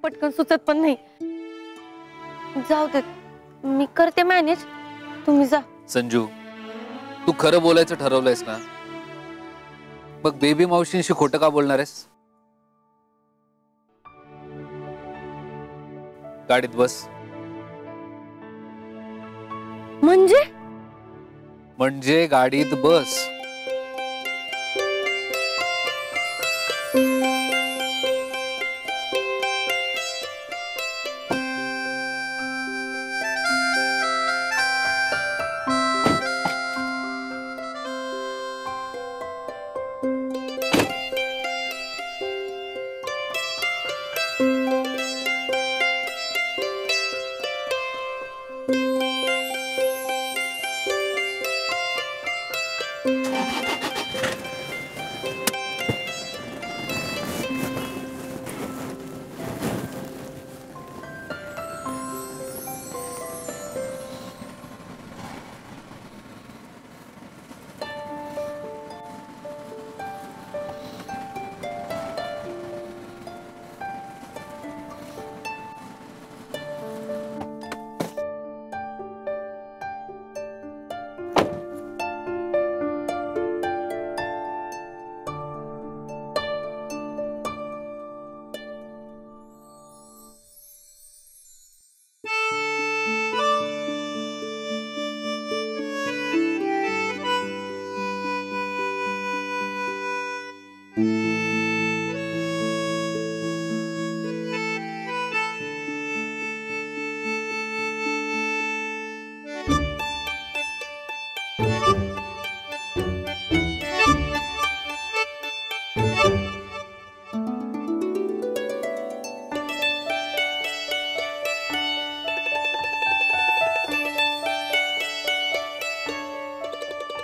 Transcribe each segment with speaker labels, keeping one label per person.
Speaker 1: पटकन सुचत पण नाही. जाऊ दे, मी करते मॅनेज, तुम्ही जा.
Speaker 2: संजू, तू खरं बोलायचं ठरवलंयस ना? मग बेबी मावशींशी खोटं का बोलणार आहेस? गाडीत बस. म्हणजे गाडीत बस.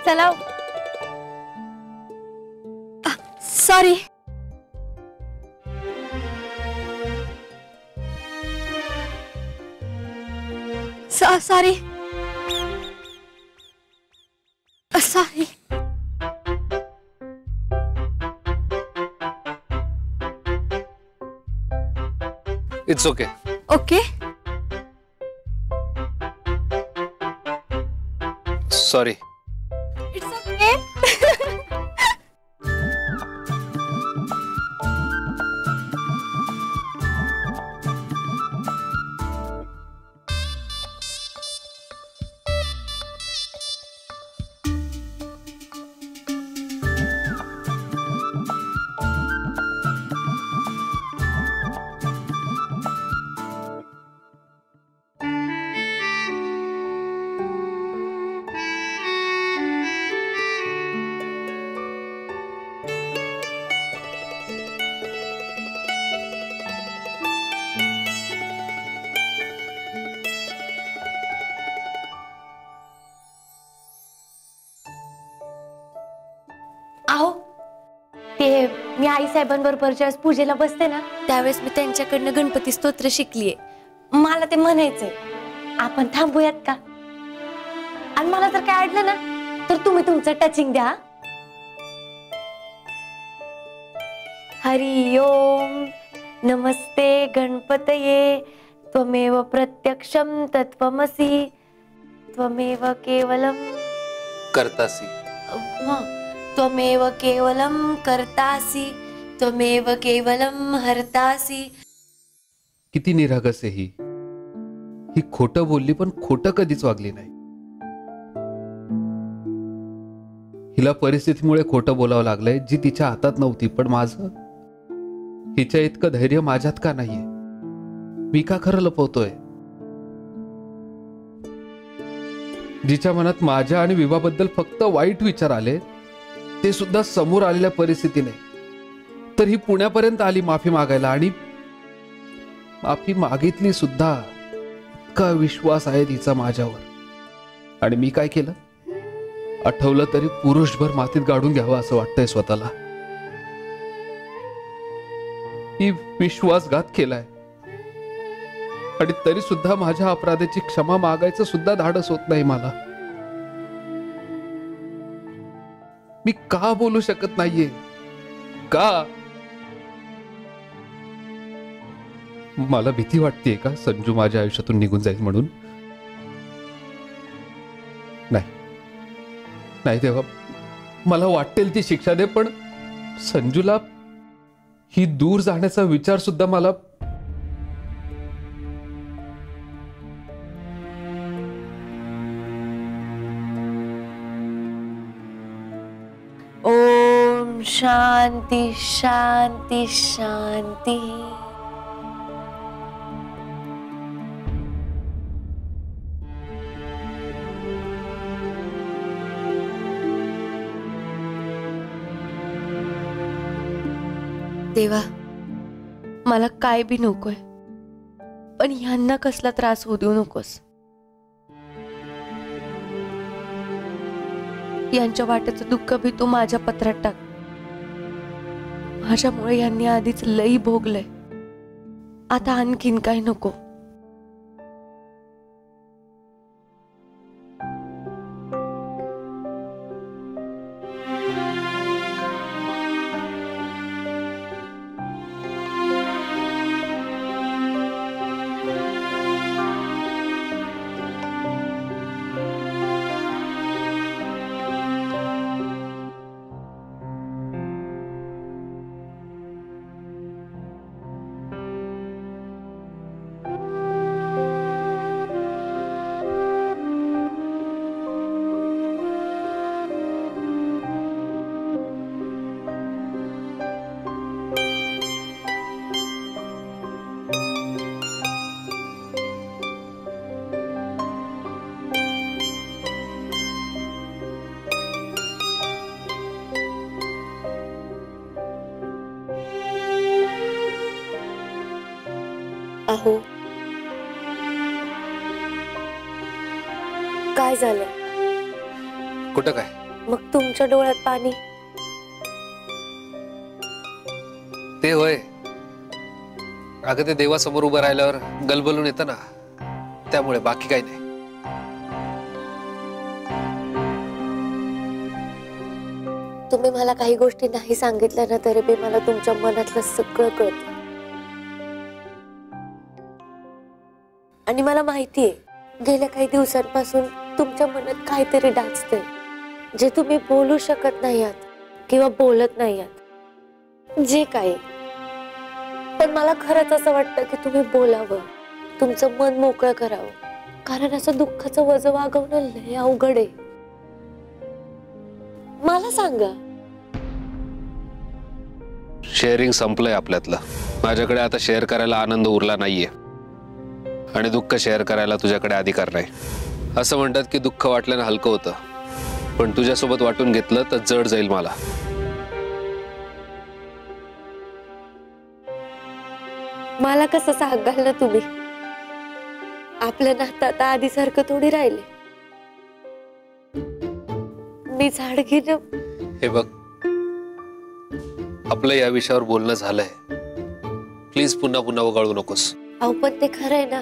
Speaker 1: चला. Sorry. Sorry. Sorry.
Speaker 2: It's okay.
Speaker 1: Okay.
Speaker 2: Sorry.
Speaker 1: It's okay. अहो, ते मी आई साहेबांबरोबर ज्यावेळेस पूजेला बसते ना, त्यावेळेस मी त्यांच्याकडनं गणपती स्तोत्र शिकलीये. मला ते म्हणायचंय, आपण थांबूयात का? आणि मला जर काय अडलं ना, तर तुम्ही तुमचं टचिंग द्या. हरि ओम नमस्ते गणपतये त्वमेव प्रत्यक्षम तत्त्वमसि त्वमेव केवलम
Speaker 2: करतासी.
Speaker 1: त्वमेव केवलम कर्तासी त्वमेव केवलम हर्तासी.
Speaker 2: किती निरागस आहे ही खोटं बोलली पण खोटं कधीच वागली नाही. हिला परिस्थितीमुळे खोटं बोलावं लागलंय जी तिच्या हातात नव्हती. पण माझं हिच्या इतकं धैर्य माझ्यात का नाहीये? मी का खरं लपवतोय? जिच्या मनात माझ्या आणि विवाहाबद्दल फक्त वाईट विचार आले, ते सुद्धा समोर आलेल्या परिस्थितीने, तर ही पुण्यापर्यंत आली माफी मागायला. आणि माफी मागितली सुद्धा. इतका विश्वास आहे तिचा माझ्यावर. आणि मी काय केलं? आठवलं तरी पुरुषभर मातीत गाडून घ्यावं असं वाटतंय स्वतःला. ही विश्वासघात केलाय आणि तरी सुद्धा माझ्या अपराधाची क्षमा मागायचं सुद्धा धाडस होत नाही मला. मी का बोलू शकत नाहीये? का? मला भीती वाटतेय का संजू माझ्या आयुष्यातून निघून जाईल म्हणून? नाही नाही देवा, मला वाटेल ती शिक्षा दे, पण संजूला ही दूर जाण्याचा विचार सुद्धा मला
Speaker 1: ओम शांती शांती शांती. देवा, मला काय बी नकोय, पण ह्यांना कसला त्रास होऊ देऊ नकोस. यांच्या वाट्याचं दुःख बी तू माझ्या पत्रात टाक. माझ्यामुळे यांनी आधीच लई भोगलंय, आता आणखीन काही नको. अहो, काय झालं?
Speaker 2: कुठं काय?
Speaker 1: मग तुमच्या डोळ्यात पाणी?
Speaker 2: ते होय, अगं ते देवासमोर उभं राहिल्यावर गलबलून येतं ना, त्यामुळे, बाकी काही नाही.
Speaker 1: तुम्ही मला काही गोष्टी नाही सांगितल्या ना, तरी बी मला तुमच्या मनातलं सगळं कळतं. आणि मला माहितीये, गेल्या काही दिवसांपासून तुमच्या मनात काहीतरी डाचतंय, जे तुम्ही बोलू शकत नाही आहात किंवा बोलत नाही आहात, जे काही. पण मला खरंच असं वाटतं की तुम्ही बोलावं, तुमचं मन मोकळं करावं, कारण असं दुःखाचं वजन वागवणं लय अवघड आहे. मला सांगा.
Speaker 3: शेअरिंग संपलंय आपल्यातलं. माझ्याकडे आता शेअर करायला आनंद उरला नाहीये, आणि दुःख शेअर करायला तुझ्याकडे अधिकार नाही. असं म्हणतात की दुःख वाटल्यानं हलकं होतं, पण तुझ्यासोबत वाटून घेतलं तर जड जाईल मला.
Speaker 1: मला कसं सांगाल ना तुम्ही? आपलं नातं आता आधीसारखं थोडी राहिले. मी झाड घेणं.
Speaker 3: हे बघ, आपलं या विषयावर बोलणं झालंय, प्लीज पुन्हा पुन्हा वगाळू नकोस.
Speaker 1: अहो, पण ते खरं आहे ना,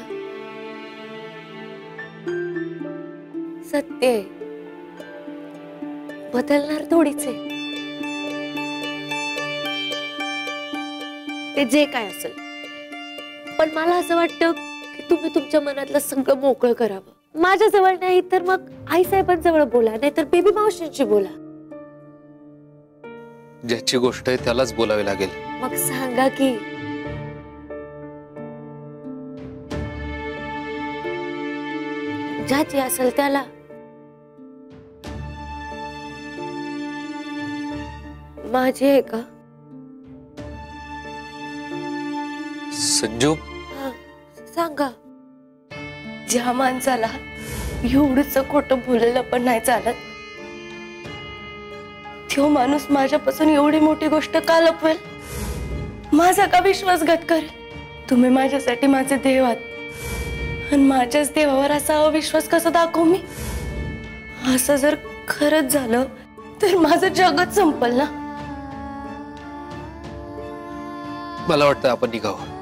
Speaker 1: सत्य आहे, बदलणार थोडीच आहे. ते जे काय असेल, पण मला असं वाटतं की तुम्ही तुमच्या मनातलं सगळं मोकळं करावं. माझ्या जवळ नाही तर मग आई साहेबांजवळ बोला, नाहीतर बेबी मावशींशी बोला.
Speaker 3: ज्याची गोष्ट आहे त्यालाच बोलावी लागेल.
Speaker 1: मग सांगा की. ज्याची असेल त्याला. माझी आहे का?
Speaker 3: संजू,
Speaker 1: हा, सांगा. ज्या माणसाला एवढंच खोटं बोलायला पण नाही चालत, तो माणूस माझ्यापासून एवढी मोठी गोष्ट का लपवेल? माझा का विश्वासघात करेल? तुम्ही माझ्यासाठी माझे देव आहात, आणि माझ्याच देवावर असा अविश्वास कसा दाखवू मी? असं जर खरंच झालं तर माझं जगच संपल ना.
Speaker 3: मला वाटतं आपण निघावं.